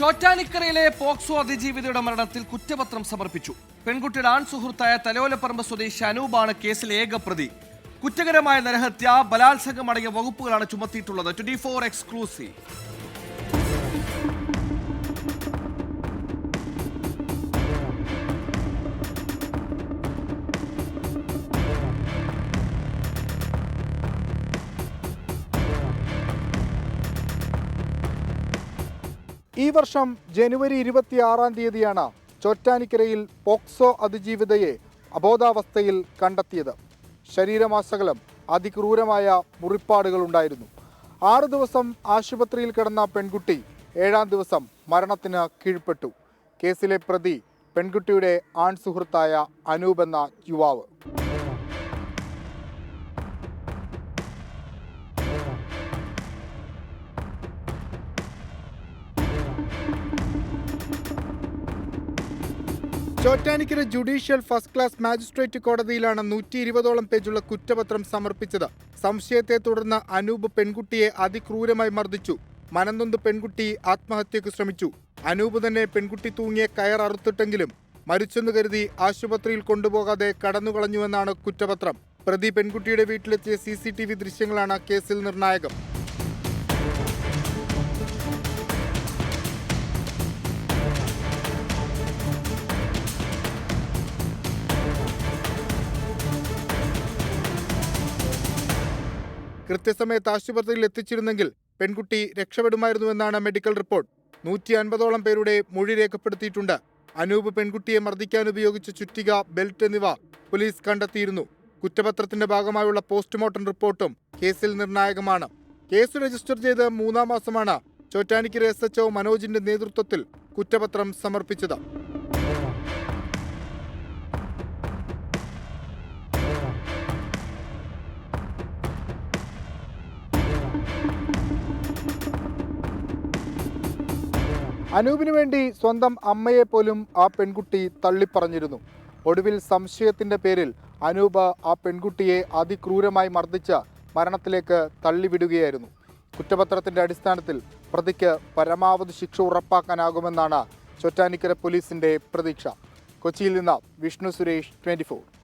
ചോറ്റാനിക്കരയിലെ POCSO അതിജീവിതയുടെ മരണത്തിൽ കുറ്റപത്രം സമർപ്പിച്ചു. പെൺകുട്ടിയുടെ ആൺ സുഹൃത്തായ തലോലപ്പറമ്പ് സ്വദേശി അനൂപാണ് കേസിലെ ഏക പ്രതി. കുറ്റകരമായ നരഹത്യ, ബലാത്സംഗം അടങ്ങിയ വകുപ്പുകളാണ് ചുമത്തിയിട്ടുള്ളത്. 24 എക്സ്ക്ലൂസീവ്. ഈ വർഷം ജനുവരി 26-ാം തീയതിയാണ് ചോറ്റാനിക്കരയിൽ പോക്സോ അതിജീവിതയെ അബോധാവസ്ഥയിൽ കണ്ടെത്തിയത്. ശരീരമാസകലം അതിക്രൂരമായ മുറിപ്പാടുകളുണ്ടായിരുന്നു. 6 ദിവസം ആശുപത്രിയിൽ കിടന്ന പെൺകുട്ടി 7-ാം ദിവസം മരണത്തിന് കീഴ്പ്പെട്ടു. കേസിലെ പ്രതി പെൺകുട്ടിയുടെ ആൺ സുഹൃത്തായ അനൂപ് എന്ന യുവാവ്. Chottanikkara judicial first class magistrate കോടതിയിലാണ് 120ഓളം പേജുള്ള കുറ്റപത്രം സമർപ്പിച്ചത്. സംശയത്തെ തുടർന്ന് അനൂപ് പെൺകുട്ടിയെ അതിക്രൂരമായി മർദ്ദിച്ചു. മനംനൊന്ത് പെൺകുട്ടി ആത്മഹത്യക്ക് ശ്രമിച്ചു. അനൂപ് തന്നെ പെൺകുട്ടി തൂങ്ങിയ കയർ അറുത്തിട്ടെങ്കിലും മരിച്ചെന്ന് കരുതി ആശുപത്രിയിൽ കൊണ്ടുപോകാതെ കടന്നുകളഞ്ഞുവെന്നാണ് കുറ്റപത്രം. പ്രതി പെൺകുട്ടിയുടെ വീട്ടിലെത്തിയ CCTV ദൃശ്യങ്ങളാണ് കേസിൽ നിർണായകം. കൃത്യസമയത്ത് ആശുപത്രിയിൽ എത്തിച്ചിരുന്നെങ്കിൽ പെൺകുട്ടി രക്ഷപ്പെടുമായിരുന്നുവെന്നാണ് മെഡിക്കൽ റിപ്പോർട്ട്. 150ഓളം പേരുടെ മൊഴി രേഖപ്പെടുത്തിയിട്ടുണ്ട്. അനൂപ് പെൺകുട്ടിയെ മർദ്ദിക്കാൻ ഉപയോഗിച്ച ചുറ്റിക, ബെൽറ്റ് എന്നിവ പോലീസ് കണ്ടെത്തിയിരുന്നു. കുറ്റപത്രത്തിന്റെ ഭാഗമായുള്ള പോസ്റ്റ്മോർട്ടം റിപ്പോർട്ടും കേസിൽ നിർണായകമാണ്. കേസ് രജിസ്റ്റർ ചെയ്ത് 3-ാം മാസമാണ് ചോറ്റാനിക്കര SHO മനോജിന്റെ നേതൃത്വത്തിൽ കുറ്റപത്രം സമർപ്പിച്ചത്. അനൂപിന് വേണ്ടി സ്വന്തം അമ്മയെ പോലും ആ പെൺകുട്ടി തള്ളിപ്പറഞ്ഞിരുന്നു. ഒടുവിൽ സംശയത്തിന്റെ പേരിൽ അനൂപ് ആ പെൺകുട്ടിയെ അതിക്രൂരമായി മർദ്ദിച്ച് മരണത്തിലേക്ക് തള്ളിവിടുകയായിരുന്നു. കുറ്റപത്രത്തിന്റെ അടിസ്ഥാനത്തിൽ പ്രതിക്ക് പരമാവധി ശിക്ഷ ഉറപ്പാക്കാനാകുമെന്നാണ് ചോറ്റാനിക്കര പോലീസിന്റെ പ്രതീക്ഷ. കൊച്ചിയിൽ നിന്ന് വിഷ്ണു സുരേഷ്, 24.